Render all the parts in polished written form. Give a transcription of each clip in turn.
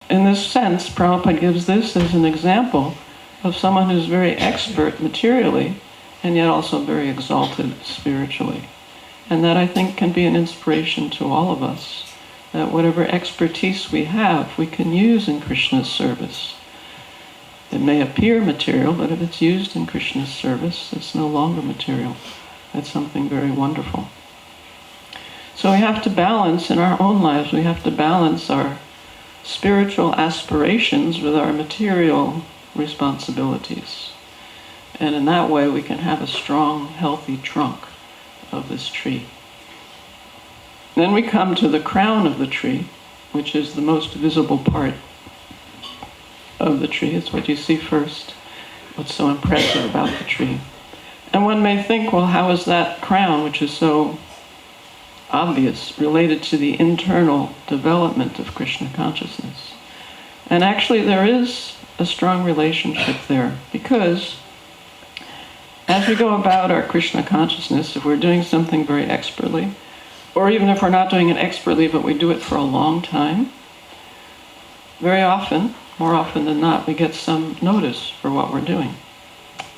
in this sense, Prabhupada gives this as an example of someone who's very expert materially and yet also very exalted spiritually. And that, I think, can be an inspiration to all of us, that whatever expertise we have, we can use in Krishna's service. It may appear material, but if it's used in Krishna's service, it's no longer material. It's something very wonderful. So we have to balance in our own lives, we have to balance our spiritual aspirations with our material responsibilities. And in that way we can have a strong, healthy trunk of this tree. Then we come to the crown of the tree, which is the most visible part of the tree. It's what you see first, what's so impressive about the tree. And one may think, well, how is that crown, which is so obvious, related to the internal development of Krishna consciousness? And actually there is a strong relationship there, because as we go about our Krishna consciousness, if we're doing something very expertly, or even if we're not doing it expertly, but we do it for a long time, very often, more often than not, we get some notice for what we're doing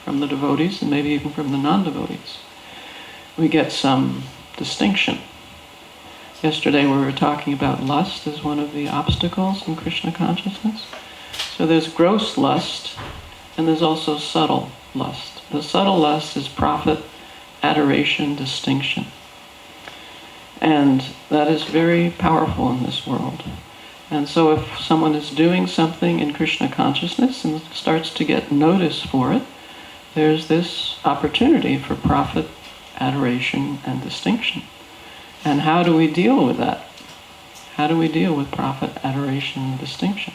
from the devotees, and maybe even from the non-devotees. We get some distinction. Yesterday we were talking about lust as one of the obstacles in Krishna consciousness. So there's gross lust, and there's also subtle lust. The subtle lust is profit, adoration, distinction. And that is very powerful in this world. And so if someone is doing something in Krishna consciousness and starts to get notice for it, there's this opportunity for profit, adoration, and distinction. And how do we deal with that? How do we deal with profit, adoration, and distinction?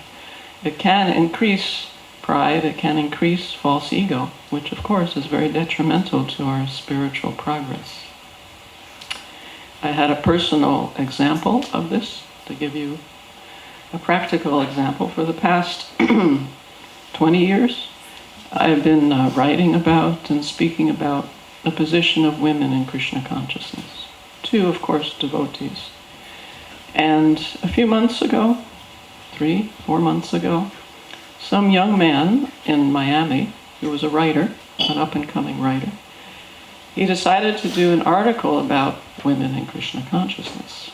It can increase pride, it can increase false ego, which of course is very detrimental to our spiritual progress. I had a personal example of this, to give you a practical example. For the past 20 years, I've been writing about and speaking about the position of women in Krishna consciousness. To, of course, devotees. And a few months ago, 3-4 months ago, some young man in Miami, who was a writer, an up-and-coming writer, he decided to do an article about women in Krishna consciousness.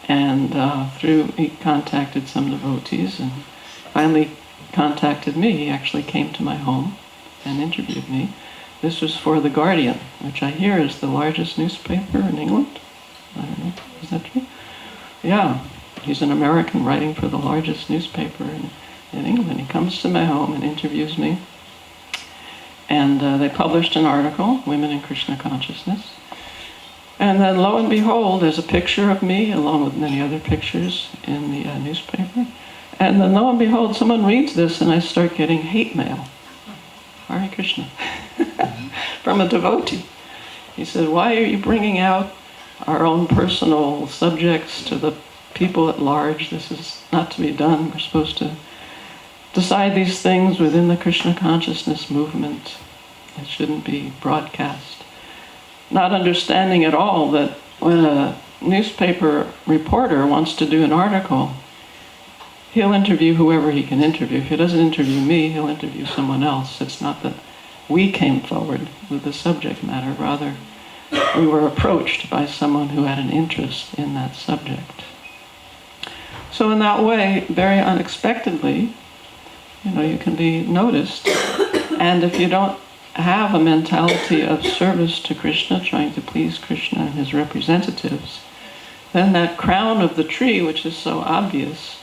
And he contacted some devotees and finally contacted me. He actually came to my home and interviewed me. This was for The Guardian, which I hear is the largest newspaper in England. I don't know, is that true? Yeah, he's an American writing for the largest newspaper in England. He comes to my home and interviews me. And they published an article, Women in Krishna Consciousness. And then lo and behold, there's a picture of me, along with many other pictures in the newspaper. And then lo and behold, someone reads this and I start getting hate mail. Hare Krishna. From a devotee. He said, why are you bringing out our own personal subjects to the people at large? This is not to be done. We're supposed to decide these things within the Krishna consciousness movement. It shouldn't be broadcast. Not understanding at all that when a newspaper reporter wants to do an article, he'll interview whoever he can interview. If he doesn't interview me, he'll interview someone else. It's not that we came forward with the subject matter, rather we were approached by someone who had an interest in that subject. So in that way, very unexpectedly, you can be noticed. And if you don't have a mentality of service to Krishna, trying to please Krishna and his representatives, then that crown of the tree, which is so obvious,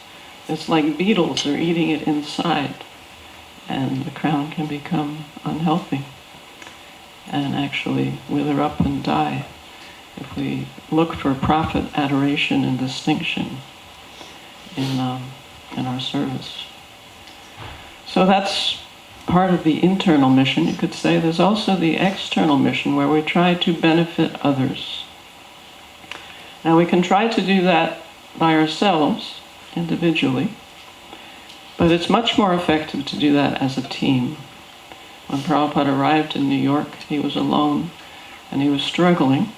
it's like beetles are eating it inside. And the crown can become unhealthy and actually wither up and die if we look for profit, adoration, and distinction in our service. So that's part of the internal mission, you could say. There's also the external mission where we try to benefit others. Now we can try to do that by ourselves, individually, but it's much more effective to do that as a team. When Prabhupada arrived in New York, he was alone and he was struggling,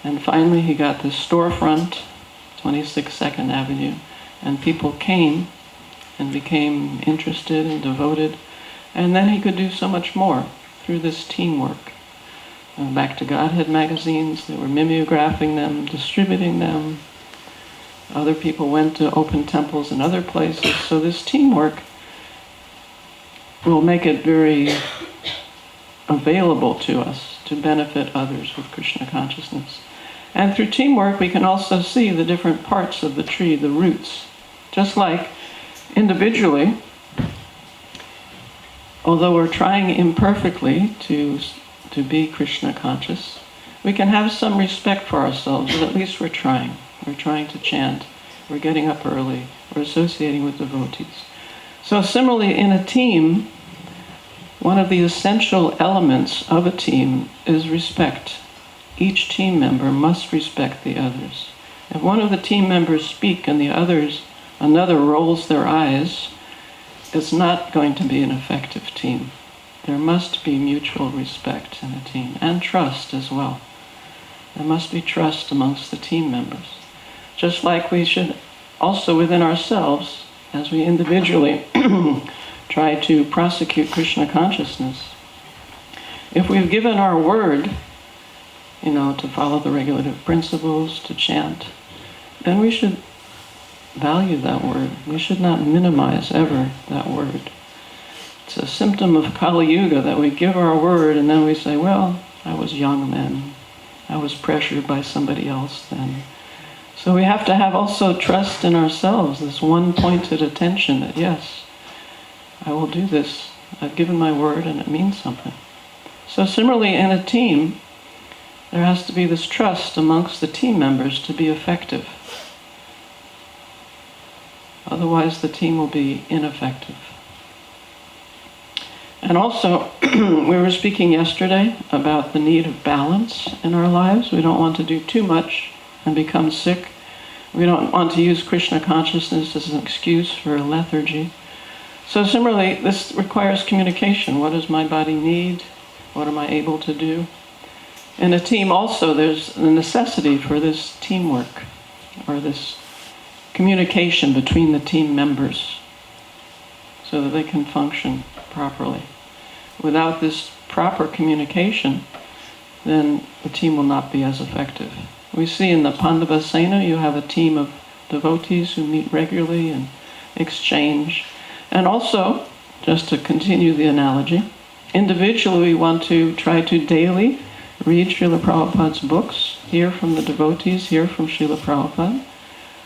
and finally he got this storefront, 26 Second Avenue, and people came and became interested and devoted, and then he could do so much more through this teamwork. Back to Godhead magazines, they were mimeographing them, distributing them. Other people went to open temples in other places. So this teamwork will make it very available to us to benefit others with Krishna consciousness. And through teamwork, we can also see the different parts of the tree, the roots. Just like individually, although we're trying imperfectly to be Krishna conscious, we can have some respect for ourselves, but at least we're trying. We're trying to chant. We're getting up early. We're associating with devotees. So similarly, in a team, one of the essential elements of a team is respect. Each team member must respect the others. If one of the team members speak and another rolls their eyes, it's not going to be an effective team. There must be mutual respect in a team, and trust as well. There must be trust amongst the team members. Just like we should also within ourselves, as we individually try to prosecute Krishna consciousness. If we've given our word, to follow the regulative principles, to chant, then we should value that word. We should not minimize ever that word. It's a symptom of Kali Yuga that we give our word and then we say, well, I was young then. I was pressured by somebody else then. So we have to have also trust in ourselves, this one-pointed attention that yes, I will do this. I've given my word and it means something. So similarly in a team, there has to be this trust amongst the team members to be effective. Otherwise the team will be ineffective. And also, we were speaking yesterday about the need of balance in our lives. We don't want to do too much and become sick. We don't want to use Krishna consciousness as an excuse for lethargy. So similarly, this requires communication. What does my body need? What am I able to do? In a team also, there's a necessity for this teamwork, or this communication between the team members, so that they can function properly. Without this proper communication, then the team will not be as effective. We see in the Pandava Sena, you have a team of devotees who meet regularly and exchange. And also, just to continue the analogy, individually we want to try to daily read Srila Prabhupada's books, hear from the devotees, hear from Srila Prabhupada.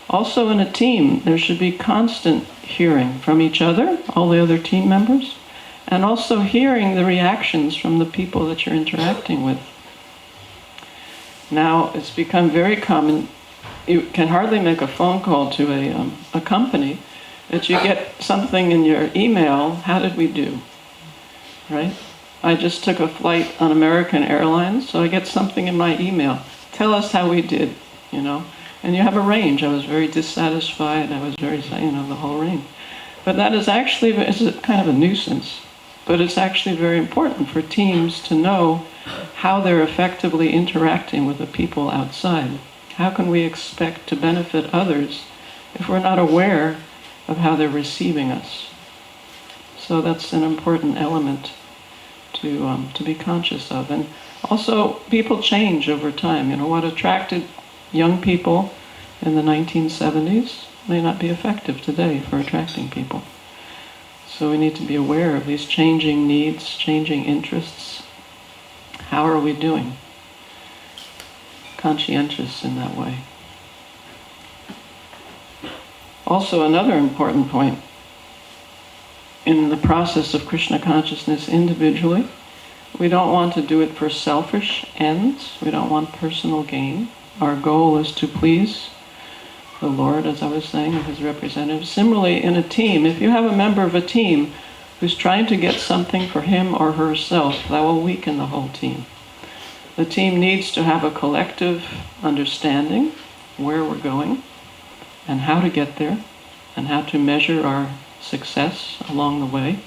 Also in a team, there should be constant hearing from each other, all the other team members, and also hearing the reactions from the people that you're interacting with. Now, it's become very common, you can hardly make a phone call to a company that you get something in your email, how did we do, right? I just took a flight on American Airlines, so I get something in my email. Tell us how we did, And you have a range. I was very dissatisfied, I was very, the whole range. But that is actually, it's kind of a nuisance. But it's actually very important for teams to know how they're effectively interacting with the people outside. How can we expect to benefit others if we're not aware of how they're receiving us? So that's an important element to be conscious of. And also, people change over time. What attracted young people in the 1970s may not be effective today for attracting people. So we need to be aware of these changing needs, changing interests. How are we doing? Conscientious in that way. Also, another important point, in the process of Krishna consciousness individually, we don't want to do it for selfish ends. We don't want personal gain. Our goal is to please the Lord, as I was saying, and his representatives. Similarly, in a team, if you have a member of a team who's trying to get something for him or herself, that will weaken the whole team. The team needs to have a collective understanding where we're going and how to get there and how to measure our success along the way.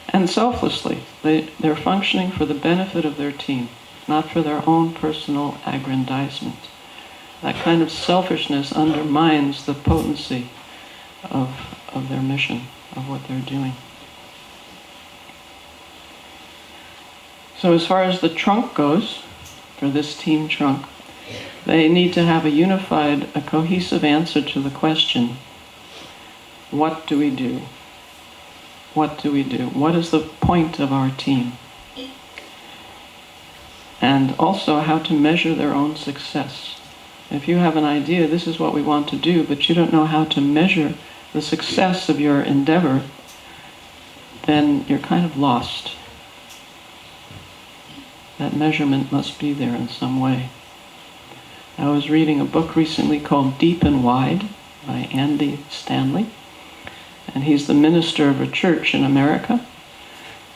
And selflessly, they're functioning for the benefit of their team, not for their own personal aggrandizement. That kind of selfishness undermines the potency of their mission, of what they're doing. So as far as the trunk goes, for this team trunk, they need to have a unified, a cohesive answer to the question, what do we do? What do we do? What is the point of our team? And also how to measure their own success. If you have an idea, this is what we want to do, but you don't know how to measure the success of your endeavor, then you're kind of lost. That measurement must be there in some way. I was reading a book recently called Deep and Wide by Andy Stanley, and he's the minister of a church in America,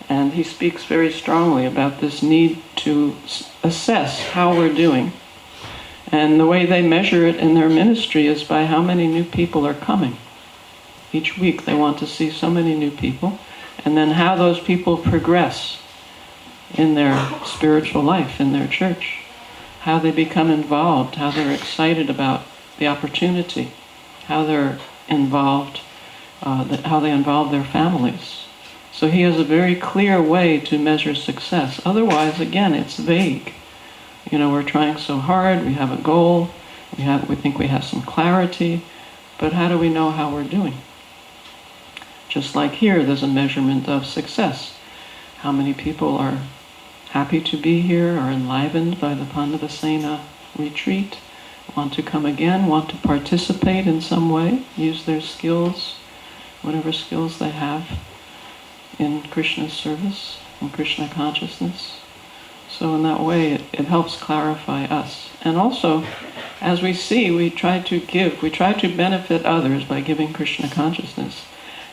and he speaks very strongly about this need to assess how we're doing. And the way they measure it in their ministry is by how many new people are coming. Each week they want to see so many new people, and then how those people progress in their spiritual life, in their church, how they become involved, how they're excited about the opportunity, how they're involved, how they involve their families. So he has a very clear way to measure success. Otherwise, again, it's vague. You know, we're trying so hard, we have a goal, we think we have some clarity, but how do we know how we're doing? Just like here, there's a measurement of success. How many people are happy to be here, are enlivened by the Pandavasena retreat, want to come again, want to participate in some way, use their skills, whatever skills they have in Krishna's service, in Krishna consciousness. So in that way, it helps clarify us. And also, as we see, we try to give, we try to benefit others by giving Krishna consciousness.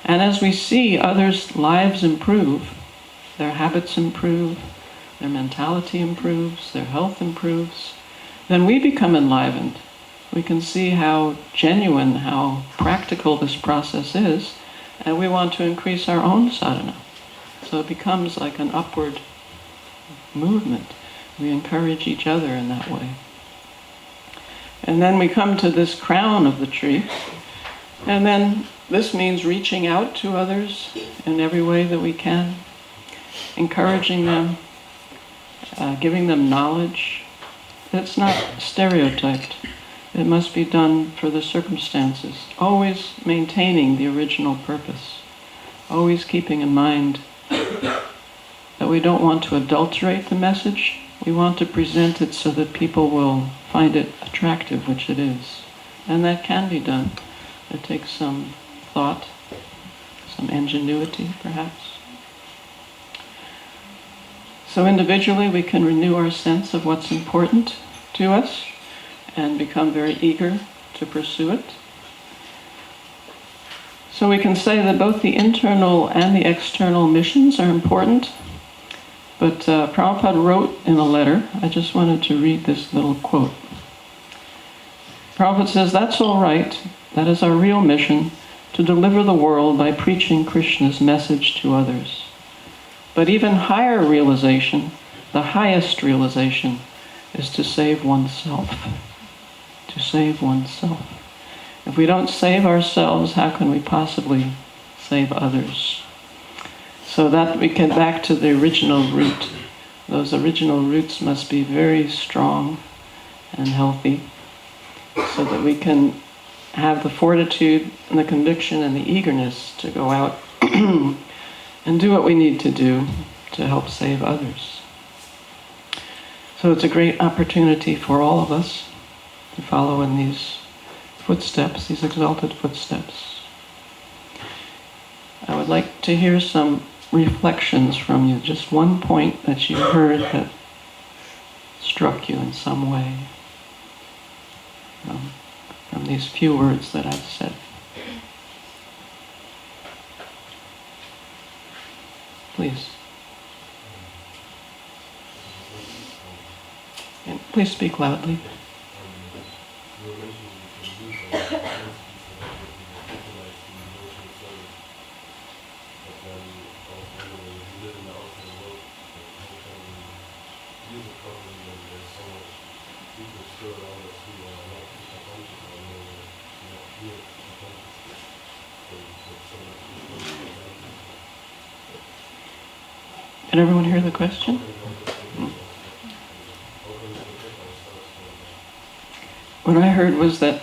And as we see others' lives improve, their habits improve, their mentality improves, their health improves, then we become enlivened. We can see how genuine, how practical this process is, and we want to increase our own sadhana. So it becomes like an upward movement. We encourage each other in that way. And then we come to this crown of the tree, and then this means reaching out to others in every way that we can, encouraging them, giving them knowledge. It's not stereotyped. It must be done for the circumstances, always maintaining the original purpose, always keeping in mind that we don't want to adulterate the message. We want to present it so that people will find it attractive, which it is. And that can be done. It takes some thought, some ingenuity, perhaps. So individually we can renew our sense of what's important to us and become very eager to pursue it. So we can say that both the internal and the external missions are important. But Prabhupada wrote in a letter, I just wanted to read this little quote. Prabhupada says, "That's all right. That is our real mission, to deliver the world by preaching Krishna's message to others. But even higher realization, the highest realization, is to save oneself. To save oneself. If we don't save ourselves, how can we possibly save others?" So that we get back to the original root. Those original roots must be very strong and healthy so that we can have the fortitude and the conviction and the eagerness to go out and do what we need to do to help save others. So it's a great opportunity for all of us to follow in these footsteps, these exalted footsteps. I would like to hear some reflections from you, just one point that you heard that struck you in some way from these few words that I've said. Please. And please speak loudly. Did everyone hear the question? What I heard was that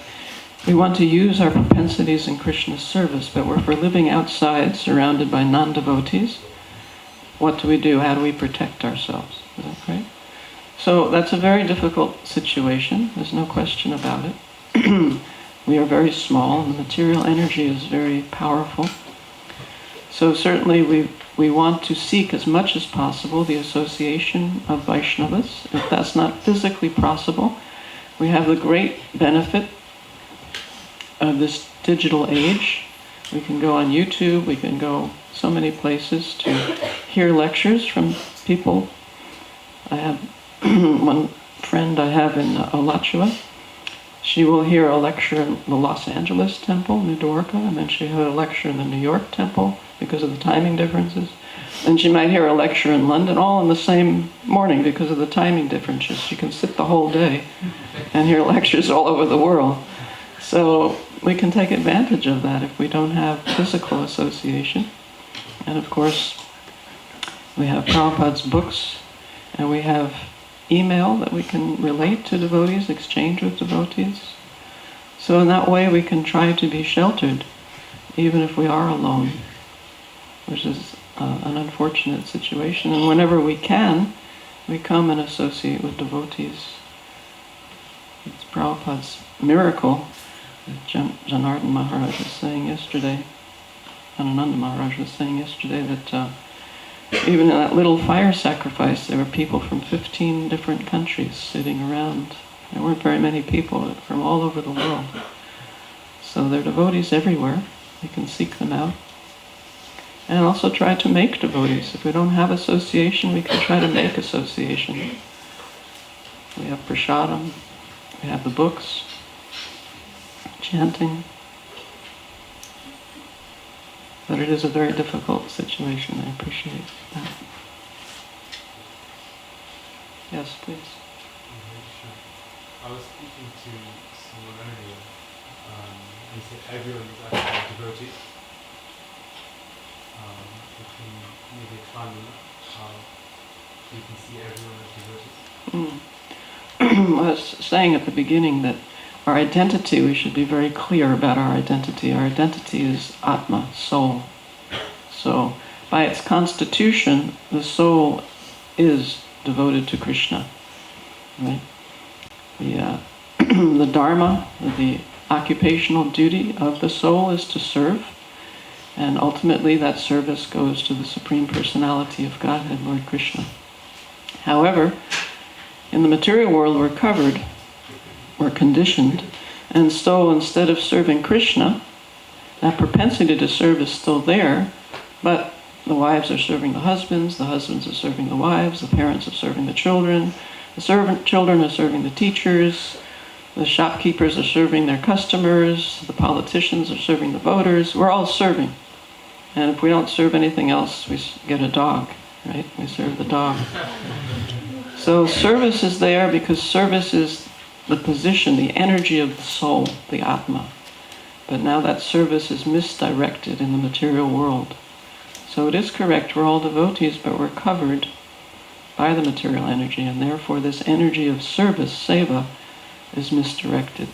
we want to use our propensities in Krishna's service, but if we're living outside, surrounded by non-devotees, what do we do? How do we protect ourselves? Is that right? So that's a very difficult situation. There's no question about it. We are very small, and the material energy is very powerful. So certainly we want to seek as much as possible the association of Vaishnavas. If that's not physically possible, we have the great benefit of this digital age. We can go on YouTube, we can go so many places to hear lectures from people. I have one friend I have in Alachua. She will hear a lecture in the Los Angeles temple, New Dwarka, and then she heard a lecture in the New York temple because of the timing differences. And she might hear a lecture in London all in the same morning because of the timing differences. She can sit the whole day and hear lectures all over the world. So we can take advantage of that if we don't have physical association. And of course, we have Prabhupada's books, and we have email that we can relate to devotees, exchange with devotees. So in that way we can try to be sheltered, even if we are alone, which is an unfortunate situation. And whenever we can, we come and associate with devotees. It's Prabhupada's miracle that Janardhan Maharaj was saying yesterday, Ananda Maharaj was saying yesterday, that even in that little fire sacrifice, there were people from 15 different countries sitting around. There weren't very many people from all over the world. So there are devotees everywhere. We can seek them out. And also try to make devotees. If we don't have association, we can try to make association. We have prasadam, we have the books, chanting. But it is a very difficult situation. I appreciate that. Yes, please. I was speaking to someone earlier. He said everyone is actually a devotee. Can you maybe expand on that? How you can see everyone as devotees? I was saying at the beginning that our identity, we should be very clear about our identity. Our identity is Atma, soul. So, by its constitution, the soul is devoted to Krishna. Right? The dharma, the occupational duty of the soul is to serve, and ultimately that service goes to the Supreme Personality of Godhead, Lord Krishna. However, in the material world we're covered, we're conditioned, and so instead of serving Krishna, that propensity to serve is still there, but the wives are serving the husbands are serving the wives, the parents are serving the children are serving the teachers, the shopkeepers are serving their customers, the politicians are serving the voters. We're all serving. And if we don't serve anything else, we get a dog, right? We serve the dog. So service is there because service is the position, the energy of the soul, the Atma. But now that service is misdirected in the material world. So it is correct, we're all devotees, but we're covered by the material energy, and therefore this energy of service, seva, is misdirected.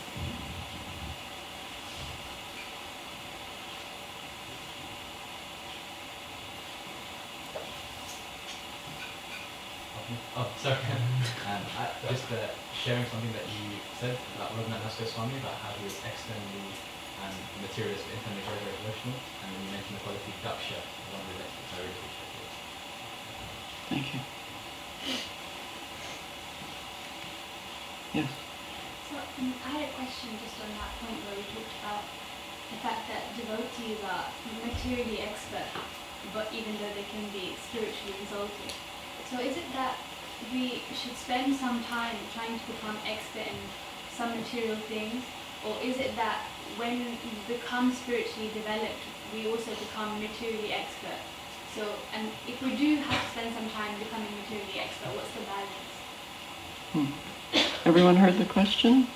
Oh, sorry. Just sharing something that you said about Raghunath Goswami about how he was externally and materialist, but internally very, very devotional, and then you mentioned the quality of Daksha, one of the lectures I really appreciate it. Thank you. Yes? So I had a question just on that point where we talked about the fact that devotees are materially expert, but even though they can be spiritually exalted. So is it that we should spend some time trying to become expert in some material things, or is it that when we become spiritually developed, we also become materially expert? So, and if we do have to spend some time becoming materially expert, what's the balance? Everyone heard the question?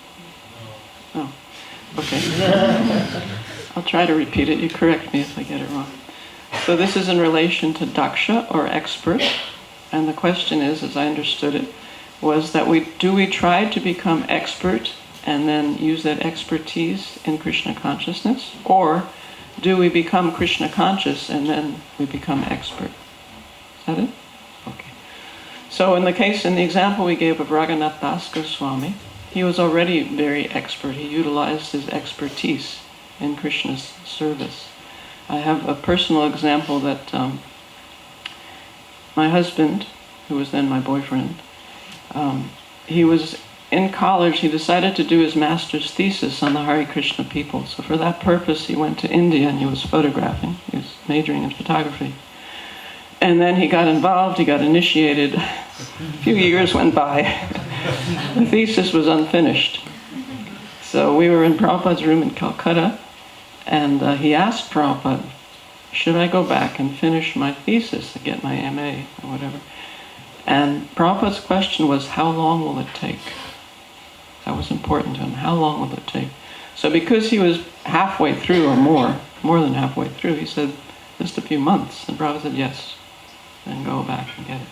Oh, okay. I'll try to repeat it. You correct me if I get it wrong. So this is in relation to daksha, or expert. And the question is, as I understood it, was that we try to become expert and then use that expertise in Krishna consciousness? Or do we become Krishna conscious and then we become expert? Is that it? Okay. So in the example we gave of Raghunath Das Goswami, he was already very expert. He utilized his expertise in Krishna's service. I have a personal example that my husband, who was then my boyfriend, he was in college. He decided to do his master's thesis on the Hare Krishna people. So for that purpose, he went to India and he was photographing. He was majoring in photography. And then he got involved, he got initiated. A few years went by. The thesis was unfinished. So we were in Prabhupada's room in Calcutta, and he asked Prabhupada, should I go back and finish my thesis and get my MA or whatever? And Prabhupada's question was, how long will it take? That was important to him. How long will it take? So because he was halfway through or more than halfway through, he said, just a few months. And Prabhupada said, yes, then go back and get it.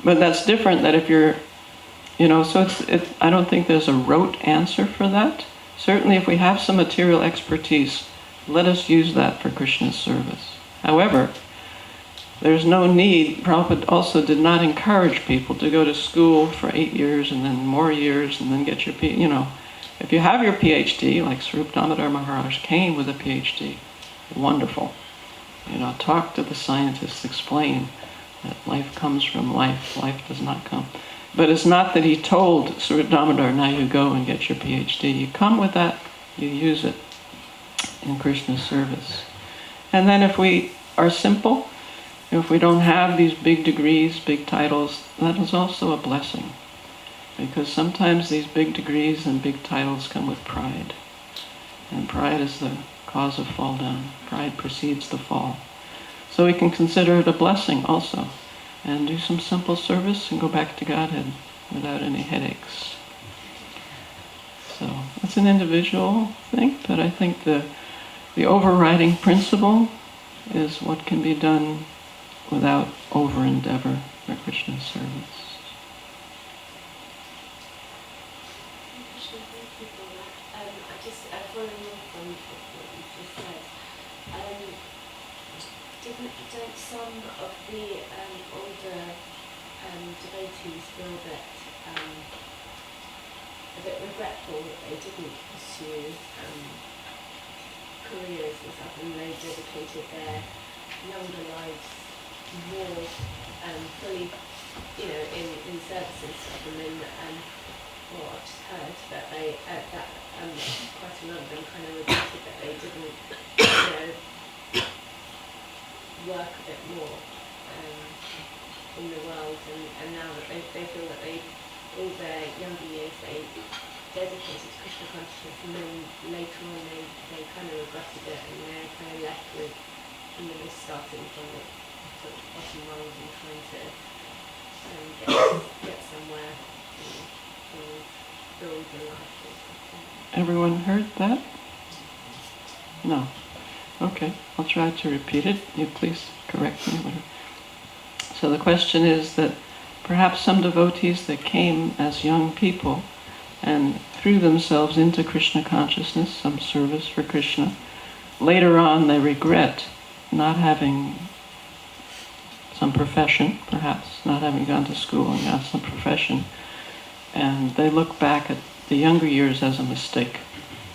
But that's different that if you're, so I don't think there's a rote answer for that. Certainly if we have some material expertise, let us use that for Krishna's service. However, there's no need. Prabhupada also did not encourage people to go to school for 8 years and then more years and then get your if you have your PhD, like Swarup Damodar Maharaj came with a PhD, wonderful. Talk to the scientists, explain that life comes from life does not come. But it's not that he told Swarup Damodar, now you go and get your PhD. You come with that, you use it in Krishna's service. And then if we are simple, if we don't have these big degrees, big titles, that is also a blessing. Because sometimes these big degrees and big titles come with pride. And pride is the cause of fall down. Pride precedes the fall. So we can consider it a blessing also. And do some simple service and go back to Godhead without any headaches. So it's an individual thing, but I think the overriding principle is what can be done without over-endeavor for Krishna's service. Following on from what you just said, don't some of the older devotees feel that a bit regretful that they didn't pursue careers and stuff, and they dedicated their younger lives more fully, in service and stuff, and then I've just heard that they quite a lot of them kind of regretted that they didn't work a bit more in the world, and now that they feel that all their younger years they dedicated to Krishna consciousness, and then later on they kind of regretted it, and they're kind of left with starting from the bottom roles and trying to get somewhere and build a life or something. Everyone heard that? No. Okay, I'll try to repeat it. You please correct me. So the question is that perhaps some devotees that came as young people and threw themselves into Krishna consciousness, some service for Krishna, later on they regret not having some profession, perhaps, not having gone to school and got some profession, and they look back at the younger years as a mistake.